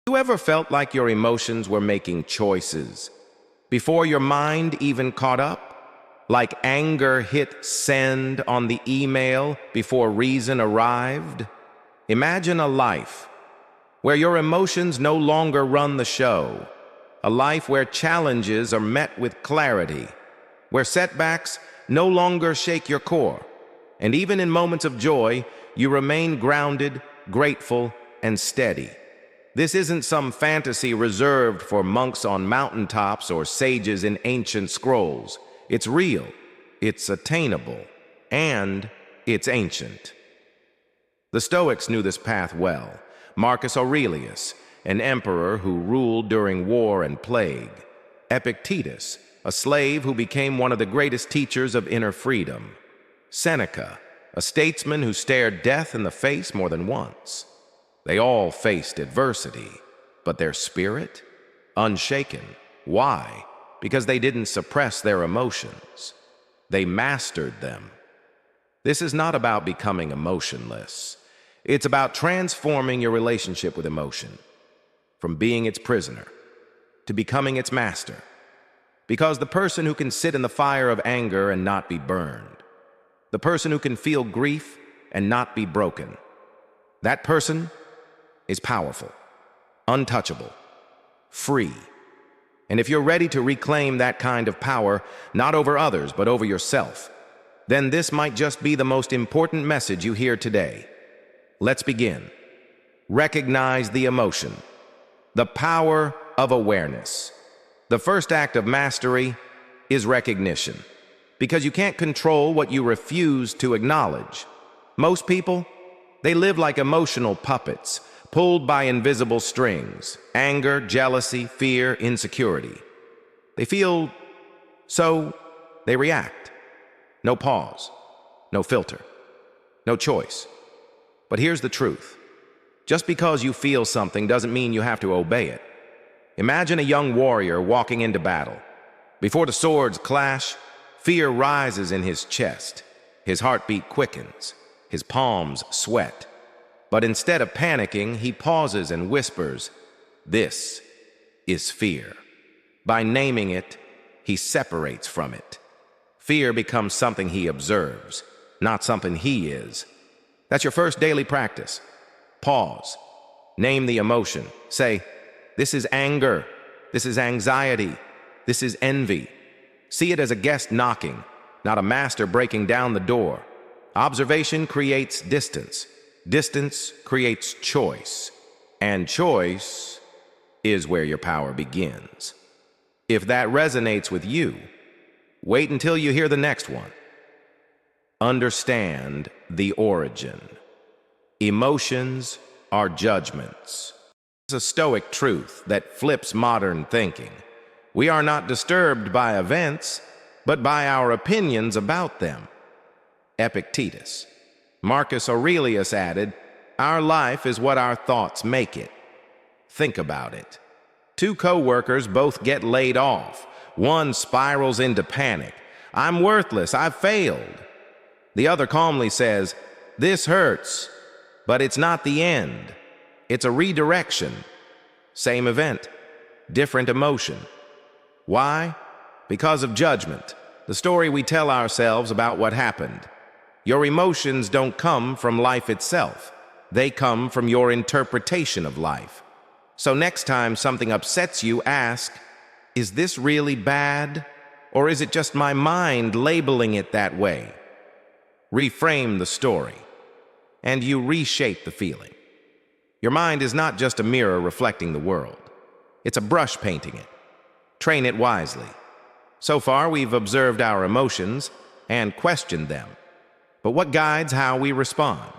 You ever felt like your emotions were making choices before your mind even caught up? Like anger hit send on the email before reason arrived? Imagine a life where your emotions no longer run the show, a life where challenges are met with clarity, where setbacks no longer shake your core, and even in moments of joy, you remain grounded, grateful, and steady. This isn't some fantasy reserved for monks on mountaintops or sages in ancient scrolls. It's real, it's attainable, and it's ancient. The Stoics knew this path well. Marcus Aurelius, an emperor who ruled during war and plague. Epictetus, a slave who became one of the greatest teachers of inner freedom. Seneca, a statesman who stared death in the face more than once. They all faced adversity, but their spirit? Unshaken. Why? Because they didn't suppress their emotions. They mastered them. This is not about becoming emotionless. It's about transforming your relationship with emotion, from being its prisoner to becoming its master. Because the person who can sit in the fire of anger and not be burned, the person who can feel grief and not be broken, that person is powerful, untouchable, free. And if you're ready to reclaim that kind of power, not over others, but over yourself, then this might just be the most important message you hear today. Let's begin. Recognize the emotion, the power of awareness. The first act of mastery is recognition, because you can't control what you refuse to acknowledge. Most people, they live like emotional puppets, pulled by invisible strings: anger, jealousy, fear, insecurity. They feel, so they react. No pause, no filter, no choice. But here's the truth. Just because you feel something doesn't mean you have to obey it. Imagine a young warrior walking into battle. Before the swords clash, fear rises in his chest. His heartbeat quickens. His palms sweat. But instead of panicking, he pauses and whispers, "This is fear." By naming it, he separates from it. Fear becomes something he observes, not something he is. That's your first daily practice. Pause. Name the emotion. Say, "This is anger. This is anxiety. This is envy." See it as a guest knocking, not a master breaking down the door. Observation creates distance. Distance creates choice. And choice is where your power begins. If that resonates with you, wait until you hear the next one. Understand the origin. Emotions are judgments. It's a Stoic truth that flips modern thinking. We are not disturbed by events, but by our opinions about them. Epictetus. Marcus Aurelius added, "Our life is what our thoughts make it." Think about it. Two co-workers both get laid off. One spirals into panic. "I'm worthless. I've failed." The other calmly says, "This hurts, but it's not the end. It's a redirection." Same event, different emotion. Why? Because of judgment, the story we tell ourselves about what happened. Your emotions don't come from life itself. They come from your interpretation of life. So next time something upsets you, ask, "Is this really bad? Or is it just my mind labeling it that way?" Reframe the story, and you reshape the feeling. Your mind is not just a mirror reflecting the world. It's a brush painting it. Train it wisely. So far, we've observed our emotions and questioned them. But what guides how we respond?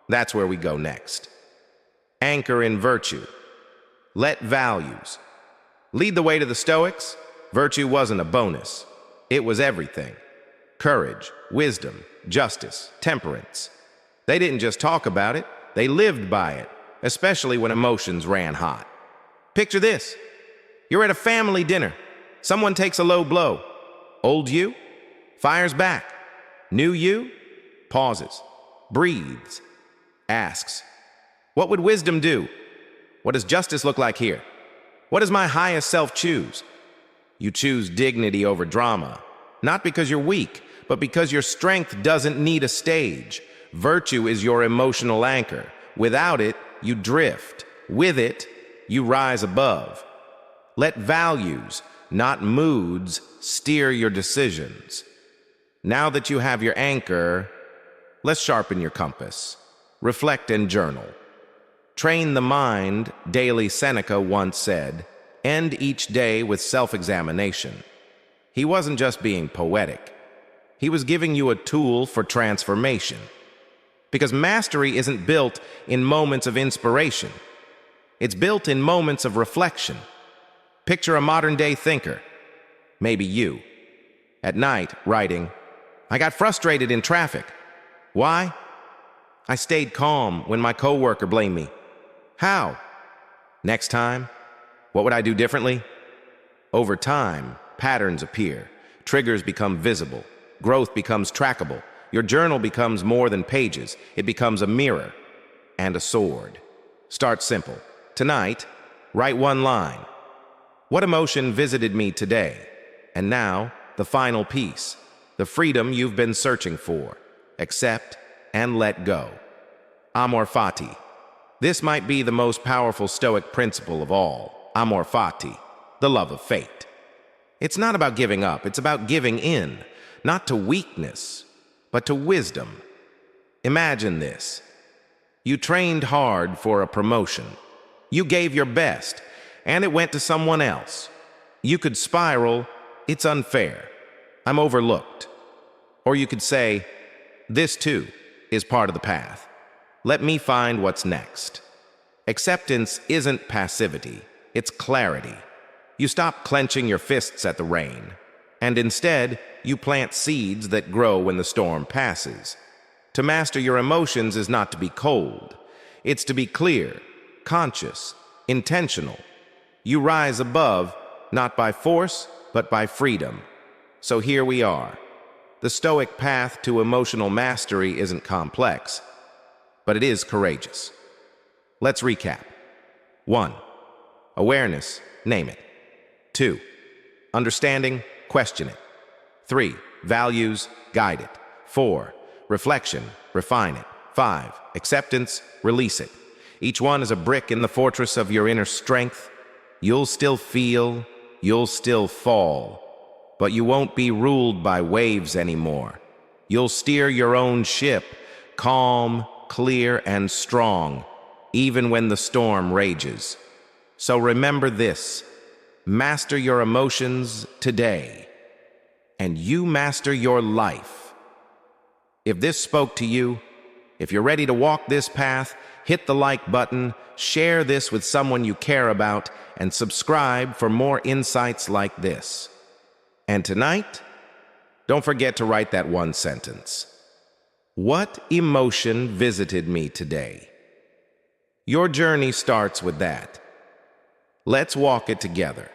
That's where we go next. Anchor in virtue. Let values lead the way to the Stoics. Virtue wasn't a bonus. It was everything. Courage, wisdom, justice, temperance. They didn't just talk about it, they lived by it, especially when emotions ran hot. Picture this. You're at a family dinner. Someone takes a low blow. Old you fires back. New you pauses, breathes, asks, "What would wisdom do?" What does justice look like here? What does my highest self choose? You choose dignity over drama, not because you're weak, but because your strength doesn't need a stage. Virtue is your emotional anchor. Without it, you drift. With it, you rise above. Let values, not moods, steer your decisions. Now that you have your anchor, let's sharpen your compass. Reflect and journal. Train the mind, daily Seneca once said. End each day with self-examination. He wasn't just being poetic. He was giving you a tool for transformation. Because mastery isn't built in moments of inspiration. It's built in moments of reflection. Picture a modern-day thinker, maybe you, at night writing, I got frustrated in traffic. Why? I stayed calm when my coworker blamed me. How? Next time, what would I do differently? Over time, patterns appear. Triggers become visible. Growth becomes trackable. Your journal becomes more than pages. It becomes a mirror and a sword. Start simple. Tonight, write one line. What emotion visited me today? And now, the final piece. The freedom you've been searching for. Accept and let go. Amor fati. This might be the most powerful Stoic principle of all. Amor fati, the love of fate. It's not about giving up, it's about giving in, not to weakness, but to wisdom. Imagine this. You trained hard for a promotion. You gave your best, and it went to someone else. You could spiral, it's unfair. I'm overlooked. Or you could say, this too is part of the path. Let me find what's next. Acceptance isn't passivity, it's clarity. You stop clenching your fists at the rain, and instead, you plant seeds that grow when the storm passes. To master your emotions is not to be cold. It's to be clear, conscious, intentional. You rise above, not by force, but by freedom. So here we are. The Stoic path to emotional mastery isn't complex, but it is courageous. Let's recap. 1. Awareness, name it. 2. Understanding, question it. 3. Values, guide it. 4. Reflection, refine it. 5. Acceptance, release it. Each one is a brick in the fortress of your inner strength. You'll still feel, you'll still fall, but you won't be ruled by waves anymore. You'll steer your own ship, calm, clear, and strong, even when the storm rages. So remember this, master your emotions today, and you master your life. If this spoke to you, if you're ready to walk this path, hit the like button, share this with someone you care about, and subscribe for more insights like this. And tonight, don't forget to write that one sentence. What emotion visited me today? Your journey starts with that. Let's walk it together.